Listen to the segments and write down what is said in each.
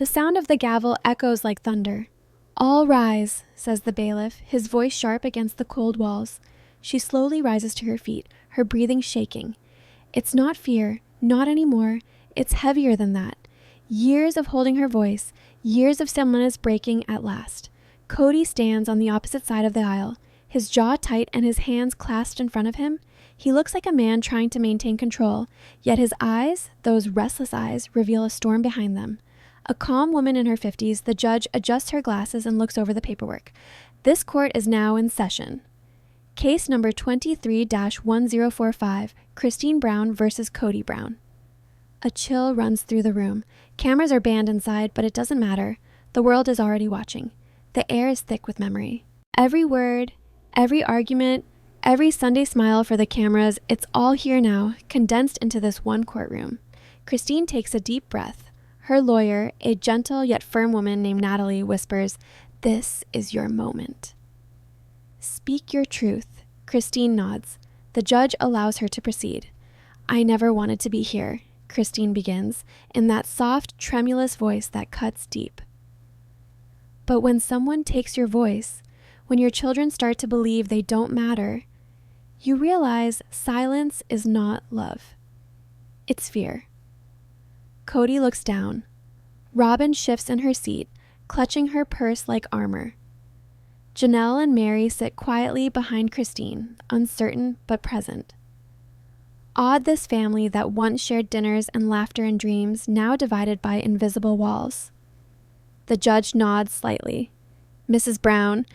The sound of the gavel echoes like thunder. "All rise," says the bailiff, his voice sharp against the cold walls. She slowly rises to her feet, her breathing shaking. It's not fear, not anymore. It's heavier than that. Years of holding her voice, years of sameness breaking at last. Kody stands on the opposite side of the aisle, his jaw tight and his hands clasped in front of him. He looks like a man trying to maintain control, yet his eyes, those restless eyes, reveal a storm behind them. A calm woman in her 50s, the judge adjusts her glasses and looks over the paperwork. This court is now in session. Case number 23-1045, Courtroom Brown versus Kody Brown. A chill runs through the room. Cameras are banned inside, but it doesn't matter. The world is already watching. The air is thick with memory. Every word, every argument, every Sunday smile for the cameras, it's all here now, condensed into this one courtroom. Christine takes a deep breath. Her lawyer, a gentle yet firm woman named Natalie, whispers, "This is your moment." "Speak your truth." Christine nods. The judge allows her to proceed. "I never wanted to be here," Christine begins, in that soft, tremulous voice that cuts deep. But when someone takes your voice, when your children start to believe they don't matter, you realize silence is not love. It's fear. Kody looks down. Robyn shifts in her seat, clutching her purse like armor. Janelle and Mary sit quietly behind Christine, uncertain but present. Odd this family that once shared dinners and laughter and dreams, now divided by invisible walls. The judge nods slightly. "Mrs. Brown,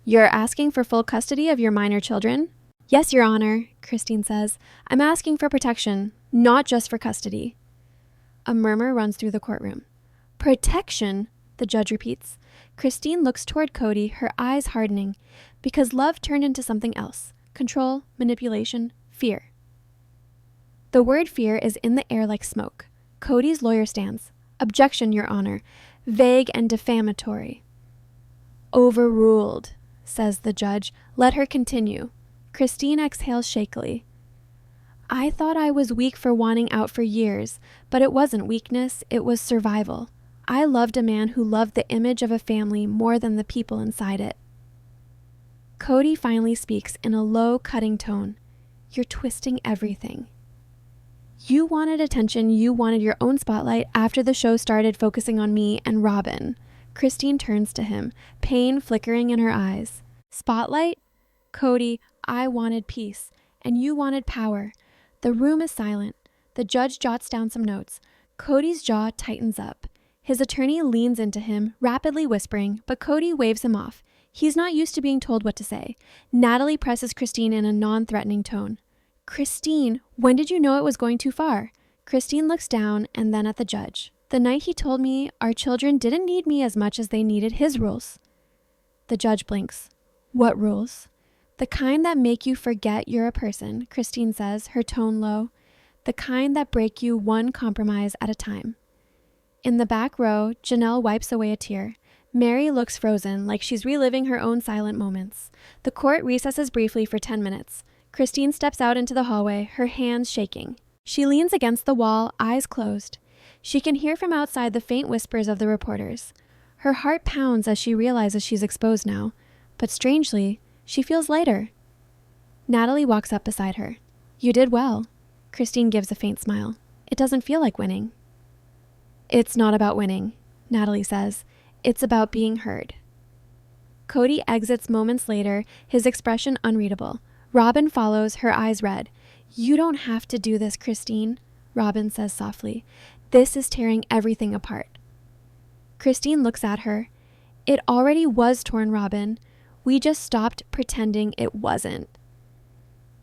you're asking for full custody of your minor children?" "Yes, Your Honor," Christine says. "I'm asking for protection, not just for custody." A murmur runs through the courtroom. "Protection," the judge repeats. Christine looks toward Kody, her eyes hardening, because love turned into something else. Control, manipulation, fear. The word fear is in the air like smoke. Kody's lawyer stands. "Objection, Your Honor. Vague and defamatory." "Overruled," says the judge. "Let her continue." Christine exhales shakily. "I thought I was weak for wanting out for years, but it wasn't weakness, it was survival. I loved a man who loved the image of a family more than the people inside it." Kody finally speaks in a low, cutting tone. "You're twisting everything. You wanted attention, you wanted your own spotlight after the show started focusing on me and Robyn." Christine turns to him, pain flickering in her eyes. "Spotlight? Kody, I wanted peace, and you wanted power." The room is silent. The judge jots down some notes. Kody's jaw tightens up. His attorney leans into him, rapidly whispering, but Kody waves him off. He's not used to being told what to say. Natalie presses Christine in a non-threatening tone. "Christine, when did you know it was going too far?" Christine looks down and then at the judge. "The night he told me our children didn't need me as much as they needed his rules." The judge blinks. "What rules?" "The kind that make you forget you're a person," Christine says, her tone low. "The kind that break you one compromise at a time." In the back row, Janelle wipes away a tear. Mary looks frozen, like she's reliving her own silent moments. The court recesses briefly for 10 minutes. Christine steps out into the hallway, her hands shaking. She leans against the wall, eyes closed. She can hear from outside the faint whispers of the reporters. Her heart pounds as she realizes she's exposed now, but strangely, she feels lighter. Natalie walks up beside her. "You did well." Christine gives a faint smile. "It doesn't feel like winning." "It's not about winning," Natalie says. "It's about being heard." Kody exits moments later, his expression unreadable. Robyn follows, her eyes red. "You don't have to do this, Christine," Robyn says softly. "This is tearing everything apart." Christine looks at her. "It already was torn, Robyn. We just stopped pretending it wasn't."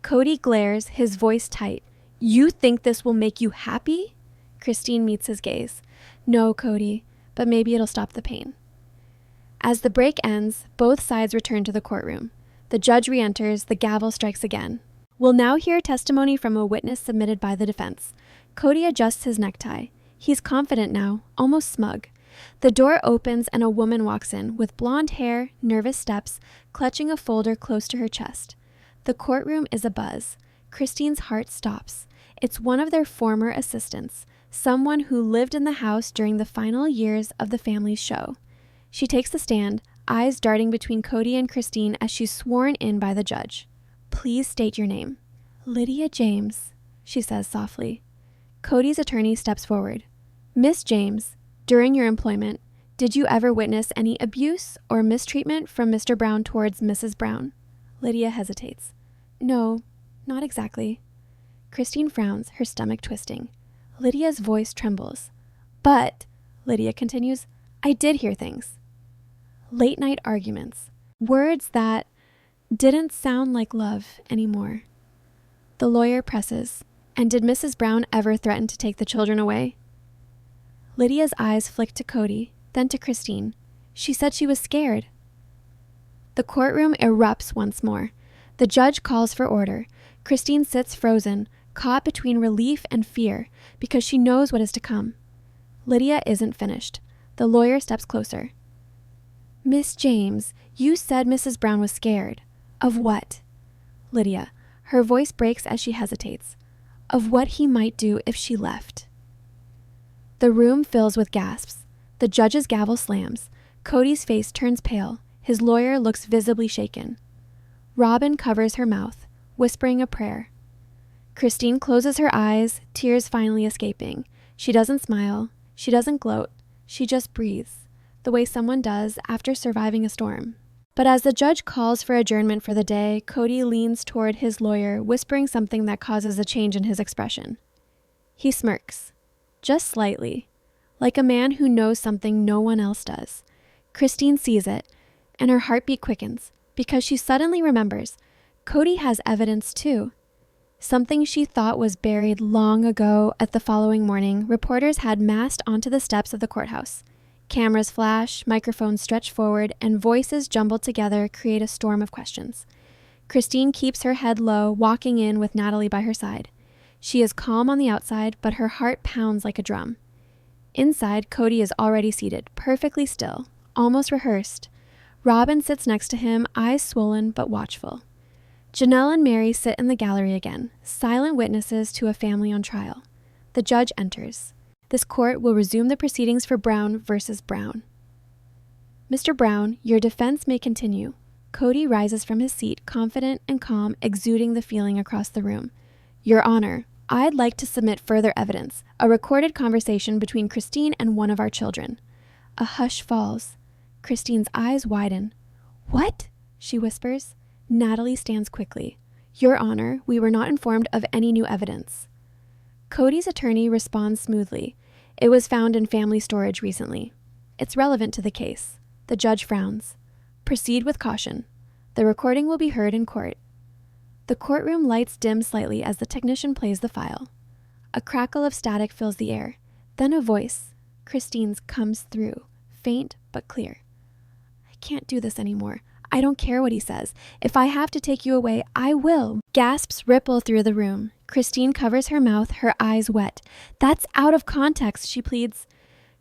Kody glares, his voice tight. "You think this will make you happy?" Christine meets his gaze. "No, Kody, but maybe it'll stop the pain." As the break ends, both sides return to the courtroom. The judge re-enters, the gavel strikes again. We'll now hear testimony from a witness submitted by the defense. Kody adjusts his necktie. He's confident now, almost smug. The door opens and a woman walks in, with blonde hair, nervous steps, clutching a folder close to her chest. The courtroom is abuzz. Christine's heart stops. It's one of their former assistants, someone who lived in the house during the final years of the family's show. She takes the stand, eyes darting between Kody and Christine as she's sworn in by the judge. "Please state your name." "Lydia James," she says softly. Kody's attorney steps forward. "Miss James, during your employment, did you ever witness any abuse or mistreatment from Mr. Brown towards Mrs. Brown?" Lydia hesitates. "No, not exactly." Christine frowns, her stomach twisting. Lydia's voice trembles. "But," Lydia continues, "I did hear things. Late night arguments. Words that didn't sound like love anymore." The lawyer presses. "And did Mrs. Brown ever threaten to take the children away?" Lydia's eyes flick to Kody, then to Christine. "She said she was scared." The courtroom erupts once more. The judge calls for order. Christine sits frozen, caught between relief and fear, because she knows what is to come. Lydia isn't finished. The lawyer steps closer. "Miss James, you said Mrs. Brown was scared. Of what?" Lydia. Her voice breaks as she hesitates. "Of what he might do if she left." The room fills with gasps. The judge's gavel slams. Kody's face turns pale. His lawyer looks visibly shaken. Robyn covers her mouth, whispering a prayer. Christine closes her eyes, tears finally escaping. She doesn't smile. She doesn't gloat. She just breathes, the way someone does after surviving a storm. But as the judge calls for adjournment for the day, Kody leans toward his lawyer, whispering something that causes a change in his expression. He smirks, just slightly, like a man who knows something no one else does. Christine sees it, and her heartbeat quickens, because she suddenly remembers Kody has evidence too. Something she thought was buried long ago. At the following morning, reporters had massed onto the steps of the courthouse. Cameras flash, microphones stretch forward, and voices jumbled together create a storm of questions. Christine keeps her head low, walking in with Natalie by her side. She is calm on the outside, but her heart pounds like a drum. Inside, Kody is already seated, perfectly still, almost rehearsed. Robyn sits next to him, eyes swollen but watchful. Janelle and Mary sit in the gallery again, silent witnesses to a family on trial. The judge enters. This court will resume the proceedings for Brown versus Brown. "Mr. Brown, your defense may continue." Kody rises from his seat, confident and calm, exuding the feeling across the room. "Your Honor, I'd like to submit further evidence, a recorded conversation between Christine and one of our children." A hush falls. Christine's eyes widen. "What?" she whispers. Natalie stands quickly. "Your Honor, we were not informed of any new evidence." Kody's attorney responds smoothly. "It was found in family storage recently. It's relevant to the case." The judge frowns. "Proceed with caution. The recording will be heard in court." The courtroom lights dim slightly as the technician plays the file. A crackle of static fills the air. Then a voice, Christine's, comes through, faint but clear. "I can't do this anymore. I don't care what he says. If I have to take you away, I will." Gasps ripple through the room. Christine covers her mouth, her eyes wet. "That's out of context," she pleads.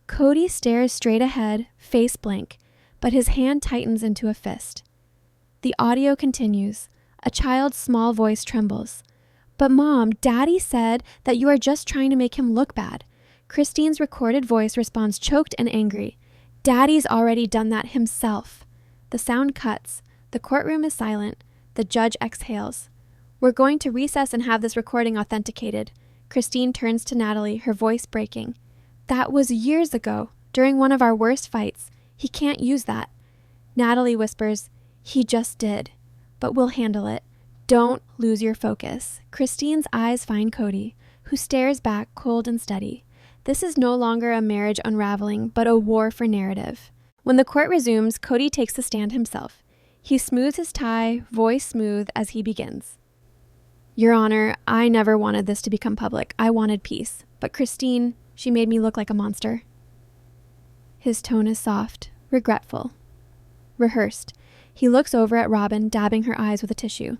Kody stares straight ahead, face blank, but his hand tightens into a fist. The audio continues. A child's small voice trembles. "But Mom, Daddy said that you are just trying to make him look bad." Christine's recorded voice responds choked and angry. "Daddy's already done that himself." The sound cuts. The courtroom is silent. The judge exhales. "We're going to recess and have this recording authenticated." Christine turns to Natalie, her voice breaking. "That was years ago, during one of our worst fights. He can't use that." Natalie whispers, "He just did. But we'll handle it. Don't lose your focus." Christine's eyes find Kody, who stares back cold and steady. This is no longer a marriage unraveling, but a war for narrative. When the court resumes, Kody takes the stand himself. He smooths his tie, voice smooth, as he begins. "Your Honor, I never wanted this to become public. I wanted peace. But Christine, she made me look like a monster." His tone is soft, regretful, rehearsed. He looks over at Robyn, dabbing her eyes with a tissue.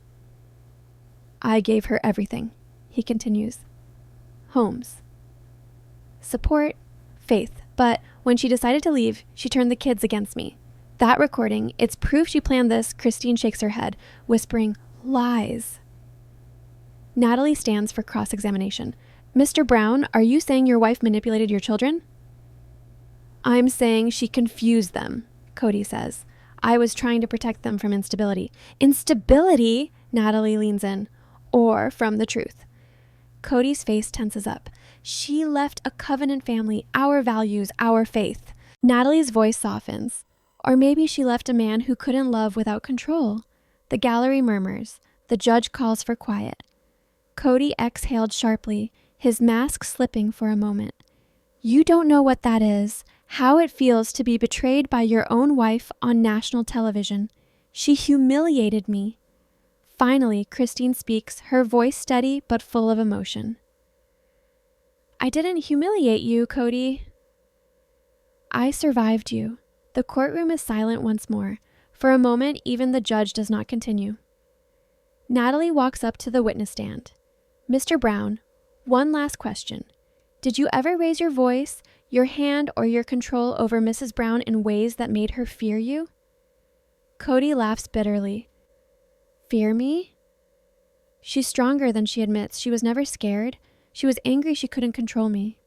"I gave her everything," he continues. "Homes, support, faith. But when she decided to leave, she turned the kids against me. That recording, it's proof she planned this." Christine shakes her head, whispering, "Lies." Natalie stands for cross-examination. Mr. Brown, are you saying your wife manipulated your children? I'm saying she confused them, Kody says. I was trying to protect them from instability. Instability? Natalie leans in. Or from the truth. Kody's face tenses up. She left a covenant family, our values, our faith. Natalie's voice softens. Or maybe she left a man who couldn't love without control. The gallery murmurs. The judge calls for quiet. Kody exhaled sharply, his mask slipping for a moment. You don't know what that is, how it feels to be betrayed by your own wife on national television. She humiliated me. Finally, Christine speaks, her voice steady but full of emotion. I didn't humiliate you, Kody. I survived you. The courtroom is silent once more. For a moment, even the judge does not continue. Natalie walks up to the witness stand. Mr. Brown, one last question. Did you ever raise your voice, your hand, or your control over Mrs. Brown in ways that made her fear you? Kody laughs bitterly. Fear me? She's stronger than she admits. She was never scared. She was angry she couldn't control me.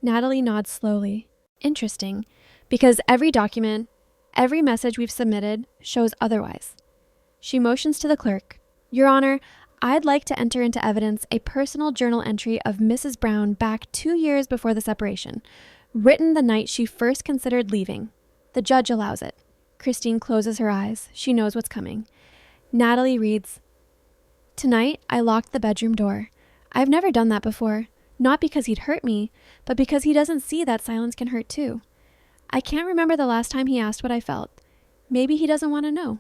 Natalie nods slowly. Interesting, because every document, every message we've submitted shows otherwise. She motions to the clerk. Your Honor, I'd like to enter into evidence a personal journal entry of Mrs. Brown back 2 years before the separation, written the night she first considered leaving. The judge allows it. Christine closes her eyes. She knows what's coming. Natalie reads, Tonight, I locked the bedroom door. I've never done that before, not because he'd hurt me, but because he doesn't see that silence can hurt too. I can't remember the last time he asked what I felt. Maybe he doesn't want to know.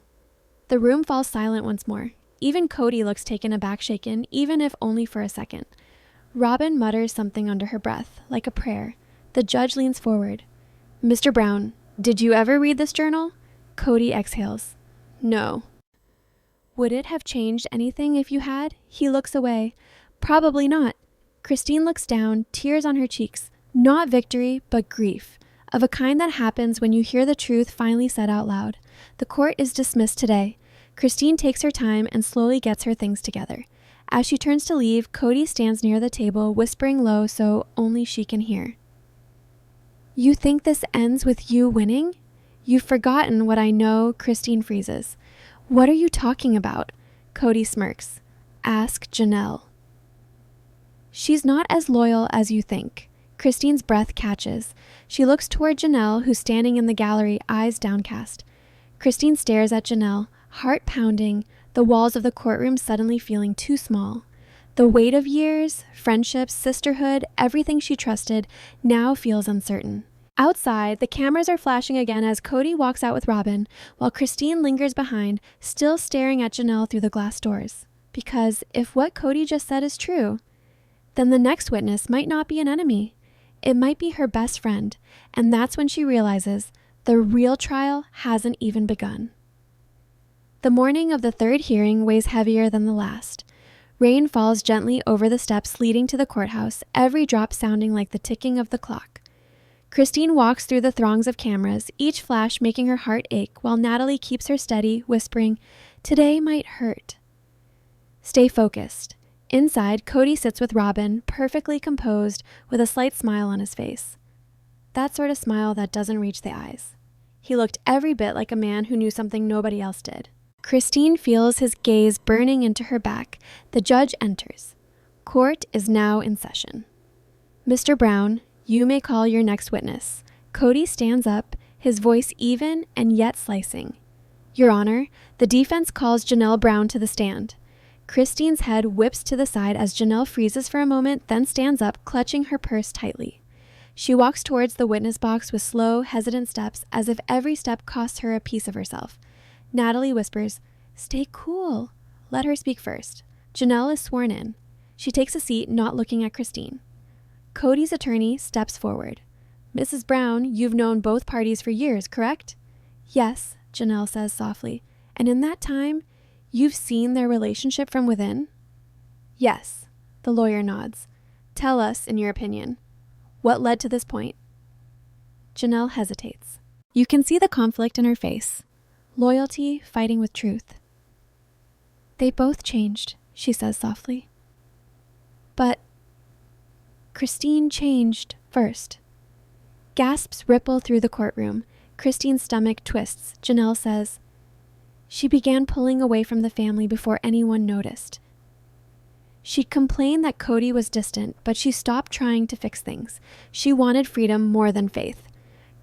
The room falls silent once more. Even Kody looks taken aback, shaken, even if only for a second. Robyn mutters something under her breath, like a prayer. The judge leans forward. Mr. Brown, did you ever read this journal? Kody exhales. No. Would it have changed anything if you had? He looks away. Probably not. Christine looks down, tears on her cheeks. Not victory, but grief. Of a kind that happens when you hear the truth finally said out loud. The court is dismissed today. Christine takes her time and slowly gets her things together. As she turns to leave, Kody stands near the table, whispering low so only she can hear. You think this ends with you winning? You've forgotten what I know. Christine freezes. What are you talking about? Kody smirks. Ask Janelle. She's not as loyal as you think. Christine's breath catches. She looks toward Janelle, who's standing in the gallery, eyes downcast. Christine stares at Janelle, heart pounding, the walls of the courtroom suddenly feeling too small. The weight of years, friendships, sisterhood, everything she trusted, now feels uncertain. Outside, the cameras are flashing again as Kody walks out with Robyn, while Christine lingers behind, still staring at Janelle through the glass doors. Because if what Kody just said is true, then the next witness might not be an enemy. It might be her best friend, and that's when she realizes the real trial hasn't even begun. The morning of the third hearing weighs heavier than the last. Rain falls gently over the steps leading to the courthouse, every drop sounding like the ticking of the clock. Christine walks through the throngs of cameras, each flash making her heart ache, while Natalie keeps her steady, whispering, "Today might hurt." Stay focused. Inside, Kody sits with Robyn, perfectly composed, with a slight smile on his face. That sort of smile that doesn't reach the eyes. He looked every bit like a man who knew something nobody else did. Christine feels his gaze burning into her back. The judge enters. Court is now in session. Mr. Brown, you may call your next witness. Kody stands up, his voice even and yet slicing. Your Honor, the defense calls Janelle Brown to the stand. Christine's head whips to the side as Janelle freezes for a moment, then stands up, clutching her purse tightly. She walks towards the witness box with slow, hesitant steps, as if every step costs her a piece of herself. Natalie whispers, "Stay cool." Let her speak first. Janelle is sworn in. She takes a seat, not looking at Christine. Kody's attorney steps forward. Mrs. Brown, you've known both parties for years, correct? Yes, Janelle says softly. And in that time, you've seen their relationship from within? Yes, the lawyer nods. Tell us, in your opinion, what led to this point? Janelle hesitates. You can see the conflict in her face. Loyalty fighting with truth. They both changed, she says softly. But Christine changed first. Gasps ripple through the courtroom. Christine's stomach twists. Janelle says, she began pulling away from the family before anyone noticed. She complained that Kody was distant, but she stopped trying to fix things. She wanted freedom more than faith.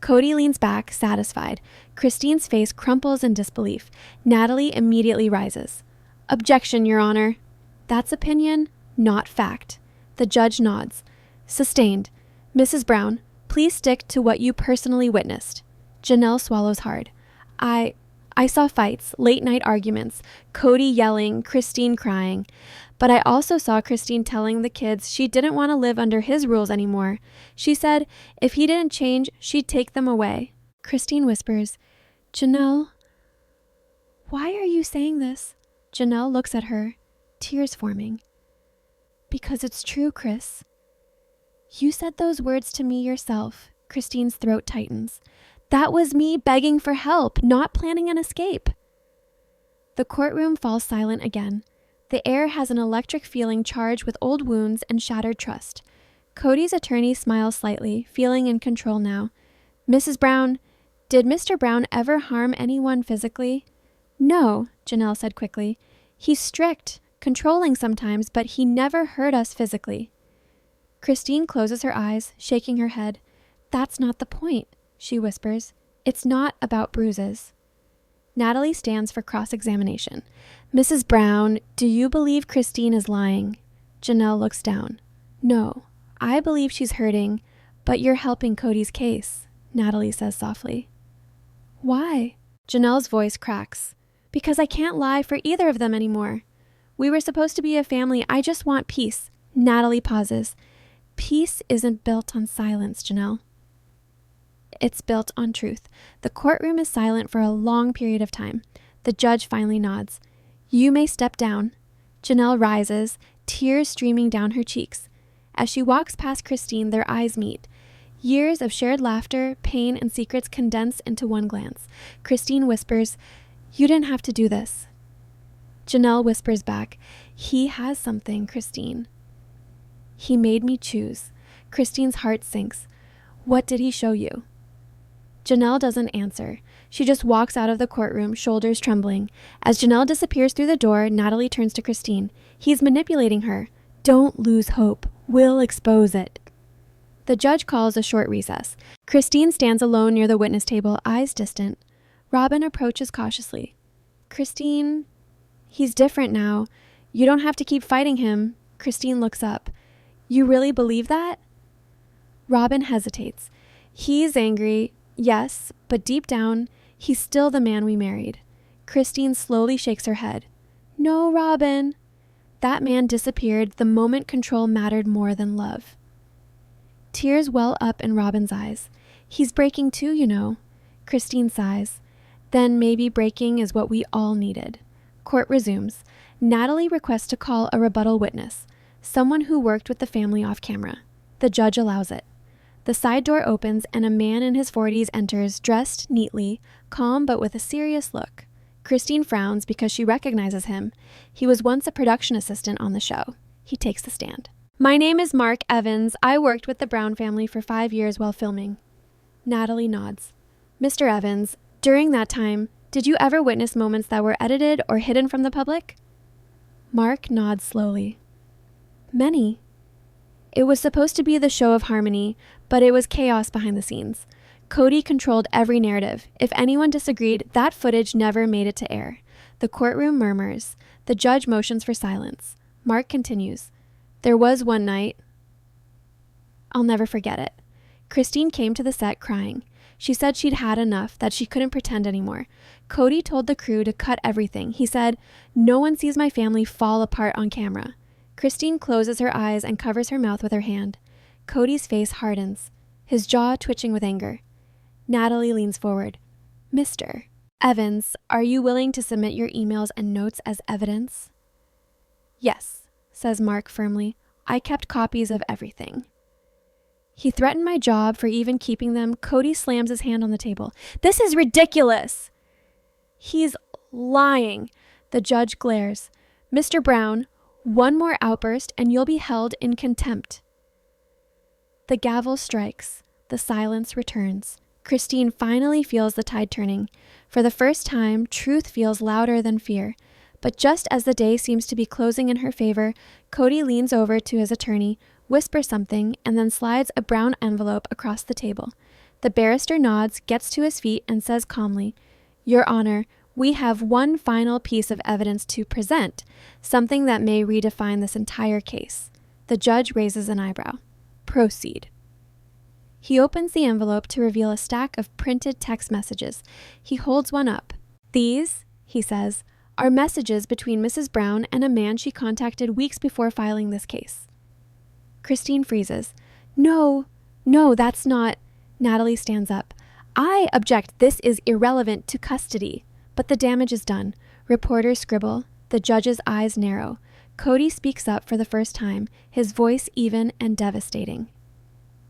Kody leans back, satisfied. Christine's face crumples in disbelief. Natalie immediately rises. Objection, Your Honor. That's opinion, not fact. The judge nods. Sustained. Mrs. Brown, please stick to what you personally witnessed. Janelle swallows hard. I saw fights, late-night arguments, Kody yelling, Christine crying. But I also saw Christine telling the kids she didn't want to live under his rules anymore. She said if he didn't change, she'd take them away. Christine whispers, Janelle, why are you saying this? Janelle looks at her, tears forming. Because it's true, Chris. You said those words to me yourself. Christine's throat tightens. That was me begging for help, not planning an escape. The courtroom falls silent again. The air has an electric feeling charged with old wounds and shattered trust. Kody's attorney smiles slightly, feeling in control now. Mrs. Brown, did Mr. Brown ever harm anyone physically? No, Janelle said quickly. He's strict, controlling sometimes, but he never hurt us physically. Christine closes her eyes, shaking her head. That's not the point, she whispers. It's not about bruises. Natalie stands for cross-examination. Mrs. Brown, do you believe Christine is lying? Janelle looks down. No, I believe she's hurting, but you're helping Kody's case, Natalie says softly. Why? Janelle's voice cracks. Because I can't lie for either of them anymore. We were supposed to be a family. I just want peace. Natalie pauses. Peace isn't built on silence, Janelle. It's built on truth. The courtroom is silent for a long period of time. The judge finally nods. You may step down. Janelle rises, tears streaming down her cheeks. As she walks past Christine, their eyes meet. Years of shared laughter, pain, and secrets condense into one glance. Christine whispers, you didn't have to do this. Janelle whispers back, he has something, Christine. He made me choose. Christine's heart sinks. What did he show you? Janelle doesn't answer. She just walks out of the courtroom, shoulders trembling. As Janelle disappears through the door, Natalie turns to Christine. He's manipulating her. Don't lose hope. We'll expose it. The judge calls a short recess. Christine stands alone near the witness table, eyes distant. Robyn approaches cautiously. Christine, he's different now. You don't have to keep fighting him. Christine looks up. You really believe that? Robyn hesitates. He's angry. Yes, but deep down, he's still the man we married. Christine slowly shakes her head. No, Robyn. That man disappeared the moment control mattered more than love. Tears well up in Robyn's eyes. He's breaking too, you know. Christine sighs. Then maybe breaking is what we all needed. Court resumes. Natalie requests to call a rebuttal witness, someone who worked with the family off camera. The judge allows it. The side door opens and a man in his 40s enters, dressed neatly, calm but with a serious look. Christine frowns because she recognizes him. He was once a production assistant on the show. He takes the stand. My name is Mark Evans. I worked with the Brown family for 5 years while filming. Natalie nods. Mr. Evans, during that time, did you ever witness moments that were edited or hidden from the public? Mark nods slowly. Many. It was supposed to be the show of harmony, but it was chaos behind the scenes. Kody controlled every narrative. If anyone disagreed, that footage never made it to air. The courtroom murmurs. The judge motions for silence. Mark continues. There was one night. I'll never forget it. Christine came to the set crying. She said she'd had enough, that she couldn't pretend anymore. Kody told the crew to cut everything. He said, no one sees my family fall apart on camera. Christine closes her eyes and covers her mouth with her hand. Kody's face hardens, his jaw twitching with anger. Natalie leans forward. Mr. Evans, are you willing to submit your emails and notes as evidence? Yes, says Mark firmly. I kept copies of everything. He threatened my job for even keeping them. Kody slams his hand on the table. This is ridiculous. He's lying. The judge glares. Mr. Brown, one more outburst and you'll be held in contempt. The gavel strikes. The silence returns. Christine finally feels the tide turning. For the first time, truth feels louder than fear. But just as the day seems to be closing in her favor, Kody leans over to his attorney, whispers something, and then slides a brown envelope across the table. The barrister nods, gets to his feet, and says calmly, "Your Honor, we have one final piece of evidence to present, something that may redefine this entire case." The judge raises an eyebrow. "Proceed." He opens the envelope to reveal a stack of printed text messages. He holds one up. "These," he says, "are messages between Mrs. Brown and a man she contacted weeks before filing this case." Christine freezes. No, that's not." Natalie stands up. "I object. This is irrelevant to custody." But the damage is done. Reporters scribble. The judge's eyes narrow. Kody speaks up for the first time, his voice even and devastating.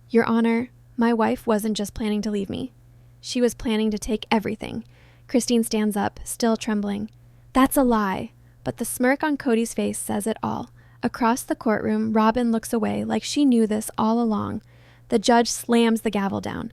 "Your Honor, my wife wasn't just planning to leave me. She was planning to take everything." Christine stands up, still trembling. "That's a lie." But the smirk on Kody's face says it all. Across the courtroom, Robyn looks away like she knew this all along. The judge slams the gavel down.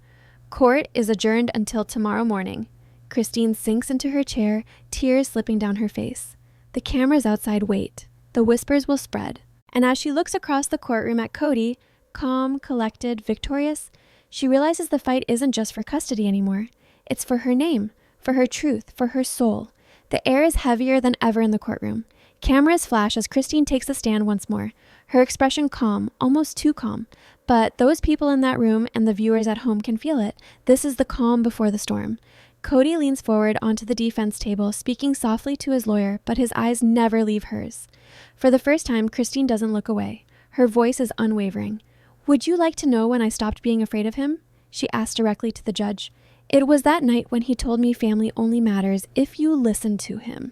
"Court is adjourned until tomorrow morning." Christine sinks into her chair, tears slipping down her face. The cameras outside wait. The whispers will spread. And as she looks across the courtroom at Kody, calm, collected, victorious, she realizes the fight isn't just for custody anymore. It's for her name, for her truth, for her soul. The air is heavier than ever in the courtroom. Cameras flash as Christine takes the stand once more, her expression calm, almost too calm. But those people in that room and the viewers at home can feel it. This is the calm before the storm. Kody leans forward onto the defense table, speaking softly to his lawyer, but his eyes never leave hers. For the first time, Christine doesn't look away. Her voice is unwavering. "Would you like to know when I stopped being afraid of him?" she asked directly to the judge. "It was that night when he told me family only matters if you listen to him."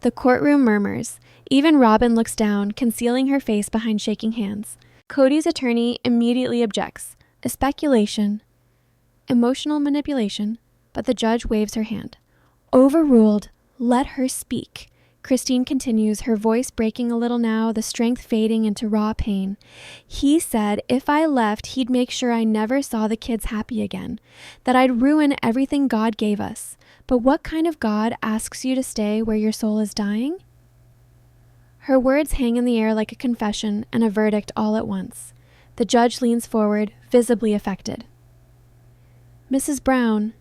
The courtroom murmurs. Even Robyn looks down, concealing her face behind shaking hands. Kody's attorney immediately objects. A speculation. Emotional manipulation. But the judge waves her hand. "Overruled. Let her speak." Christine continues, her voice breaking a little now, the strength fading into raw pain. "He said if I left, he'd make sure I never saw the kids happy again, that I'd ruin everything God gave us. But what kind of God asks you to stay where your soul is dying?" Her words hang in the air like a confession and a verdict all at once. The judge leans forward, visibly affected. "Mrs. Brown,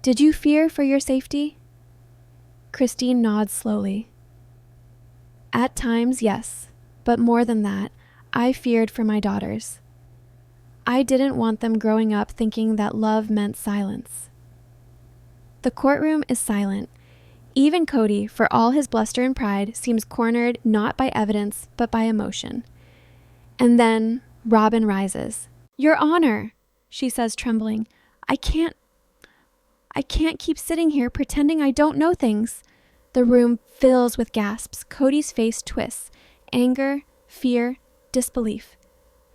did you fear for your safety?" Christine nods slowly. "At times, yes. But more than that, I feared for my daughters. I didn't want them growing up thinking that love meant silence." The courtroom is silent. Even Kody, for all his bluster and pride, seems cornered not by evidence, but by emotion. And then Robyn rises. "Your Honor," she says, trembling, I can't keep sitting here pretending I don't know things." The room fills with gasps. Kody's face twists. Anger, fear, disbelief.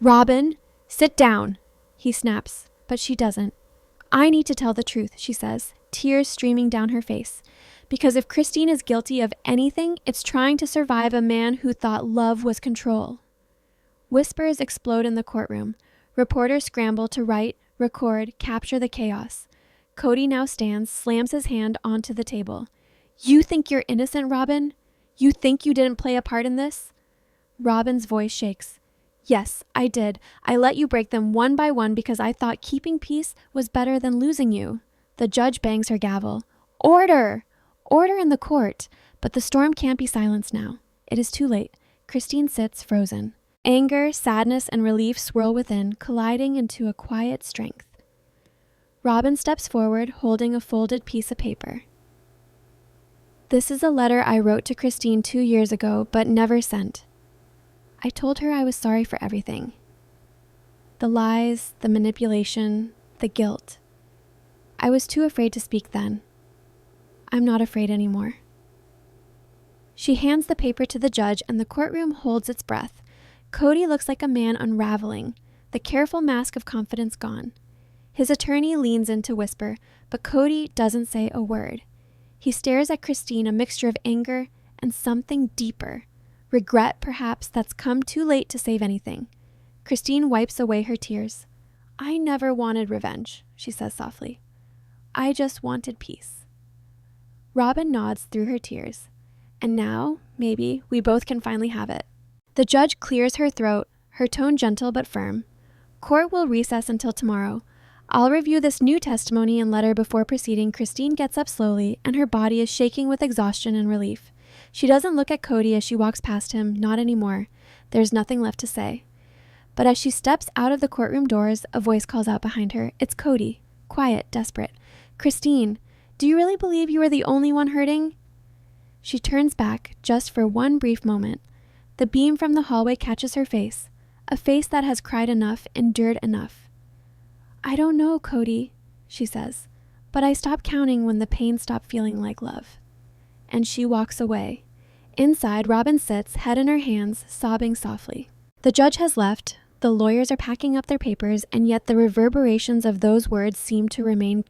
"Robyn, sit down," he snaps, but she doesn't. "I need to tell the truth," she says, tears streaming down her face. "Because if Christine is guilty of anything, it's trying to survive a man who thought love was control." Whispers explode in the courtroom. Reporters scramble to write, record, capture the chaos. Kody now stands, slams his hand onto the table. "You think you're innocent, Robyn? You think you didn't play a part in this?" Robyn's voice shakes. "Yes, I did. I let you break them one by one because I thought keeping peace was better than losing you." The judge bangs her gavel. "Order! Order in the court!" But the storm can't be silenced now. It is too late. Christine sits frozen. Anger, sadness, and relief swirl within, colliding into a quiet strength. Robyn steps forward, holding a folded piece of paper. "This is a letter I wrote to Christine 2 years ago, but never sent. I told her I was sorry for everything. The lies, the manipulation, the guilt. I was too afraid to speak then. I'm not afraid anymore." She hands the paper to the judge, and the courtroom holds its breath. Kody looks like a man unraveling, the careful mask of confidence gone. His attorney leans in to whisper, but Kody doesn't say a word. He stares at Christine, a mixture of anger and something deeper. Regret, perhaps, that's come too late to save anything. Christine wipes away her tears. I never wanted revenge, she says softly. I just wanted peace. Robyn nods through her tears. And now, maybe, we both can finally have it. The judge clears her throat, her tone gentle but firm. Court will recess until tomorrow. I'll review this new testimony and letter before proceeding. Christine gets up slowly, and her body is shaking with exhaustion and relief. She doesn't look at Kody as she walks past him, not anymore. There's nothing left to say. But as she steps out of the courtroom doors, a voice calls out behind her. It's Kody, quiet, desperate. Christine, do you really believe you are the only one hurting? She turns back, just for one brief moment. The beam from the hallway catches her face, a face that has cried enough, endured enough. I don't know, Kody, she says, but I stopped counting when the pain stopped feeling like love. And she walks away. Inside, Robyn sits, head in her hands, sobbing softly. The judge has left, the lawyers are packing up their papers, and yet the reverberations of those words seem to remain.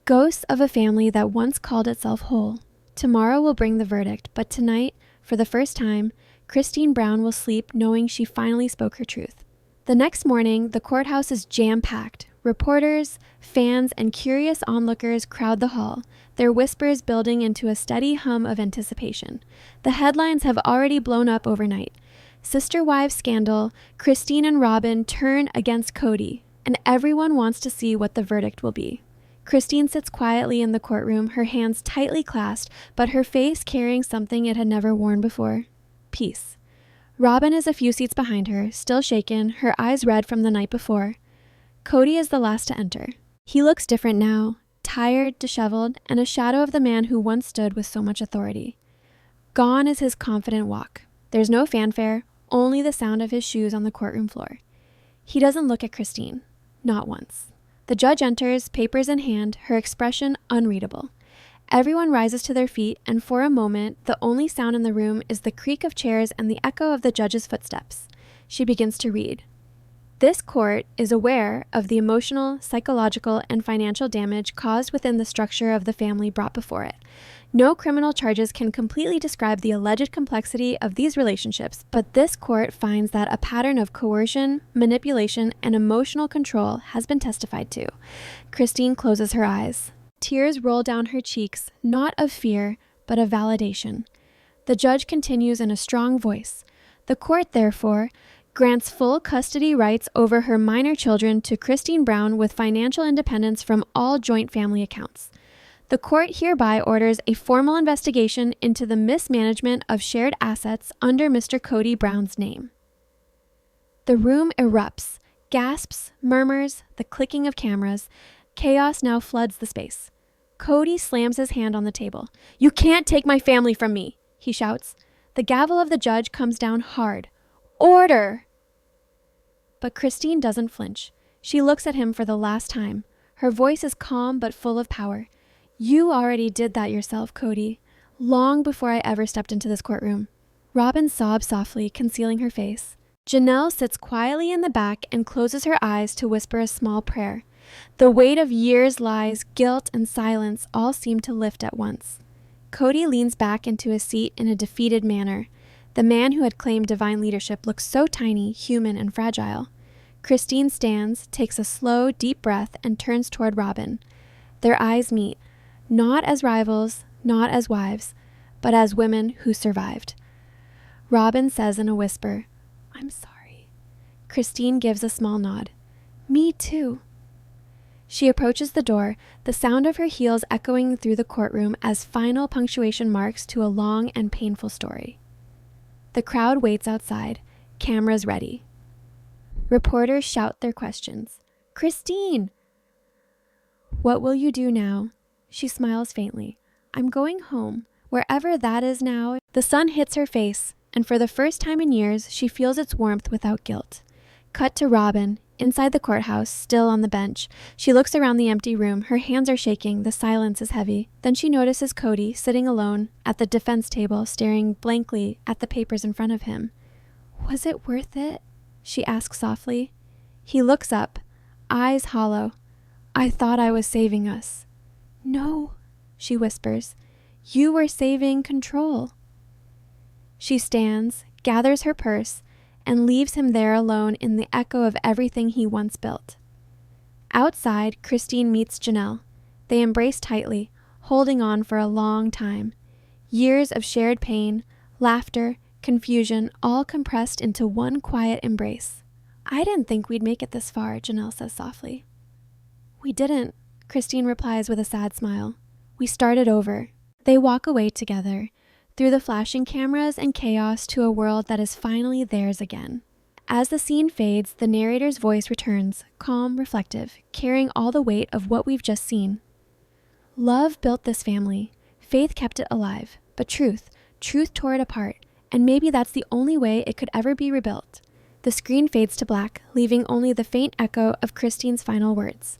Ghosts of a family that once called itself whole. Tomorrow will bring the verdict, but tonight, for the first time, Christine Brown will sleep knowing she finally spoke her truth. The next morning, the courthouse is jam-packed. Reporters, fans, and curious onlookers crowd the hall, their whispers building into a steady hum of anticipation. The headlines have already blown up overnight. Sister wives scandal, Christine and Robyn turn against Kody, and everyone wants to see what the verdict will be. Christine sits quietly in the courtroom, her hands tightly clasped, but her face carrying something it had never worn before. Peace. Robyn is a few seats behind her, still shaken, her eyes red from the night before. Kody is the last to enter. He looks different now, tired, disheveled, and a shadow of the man who once stood with so much authority. Gone is his confident walk. There's no fanfare, only the sound of his shoes on the courtroom floor. He doesn't look at Christine. Not once. The judge enters, papers in hand, her expression unreadable. Everyone rises to their feet, and for a moment, the only sound in the room is the creak of chairs and the echo of the judge's footsteps. She begins to read. This court is aware of the emotional, psychological, and financial damage caused within the structure of the family brought before it. No criminal charges can completely describe the alleged complexity of these relationships, but this court finds that a pattern of coercion, manipulation, and emotional control has been testified to. Christine closes her eyes. Tears roll down her cheeks, not of fear, but of validation. The judge continues in a strong voice. The court, therefore, grants full custody rights over her minor children to Christine Brown with financial independence from all joint family accounts. The court hereby orders a formal investigation into the mismanagement of shared assets under Mr. Kody Brown's name. The room erupts, gasps, murmurs, the clicking of cameras. Chaos now floods the space. Kody slams his hand on the table. You can't take my family from me, he shouts. The gavel of the judge comes down hard. Order! But Christine doesn't flinch. She looks at him for the last time. Her voice is calm but full of power. You already did that yourself, Kody, long before I ever stepped into this courtroom. Robyn sobs softly, concealing her face. Janelle sits quietly in the back and closes her eyes to whisper a small prayer. The weight of years' lies, guilt, and silence all seem to lift at once. Kody leans back into his seat in a defeated manner. The man who had claimed divine leadership looks so tiny, human, and fragile. Christine stands, takes a slow, deep breath, and turns toward Robyn. Their eyes meet, not as rivals, not as wives, but as women who survived. Robyn says in a whisper, I'm sorry. Christine gives a small nod. Me too. She approaches the door, the sound of her heels echoing through the courtroom as final punctuation marks to a long and painful story. The crowd waits outside, cameras ready. Reporters shout their questions. Christine! What will you do now? She smiles faintly. I'm going home, wherever that is now. The sun hits her face, and for the first time in years, she feels its warmth without guilt. Cut to Robyn, inside the courthouse, still on the bench. She looks around the empty room. Her hands are shaking. The silence is heavy. Then she notices Kody sitting alone at the defense table, staring blankly at the papers in front of him. Was it worth it? She asks softly. He looks up, eyes hollow. I thought I was saving us. No, she whispers. You were saving control. She stands, gathers her purse, and leaves him there alone in the echo of everything he once built. Outside, Christine meets Janelle. They embrace tightly, holding on for a long time. Years of shared pain, laughter, confusion, all compressed into one quiet embrace. "I didn't think we'd make it this far," Janelle says softly. "We didn't," Christine replies with a sad smile. "We started over." They walk away together, through the flashing cameras and chaos to a world that is finally theirs again. As the scene fades, the narrator's voice returns, calm, reflective, carrying all the weight of what we've just seen. Love built this family. Faith kept it alive. But truth tore it apart, and maybe that's the only way it could ever be rebuilt. The screen fades to black, leaving only the faint echo of Christine's final words.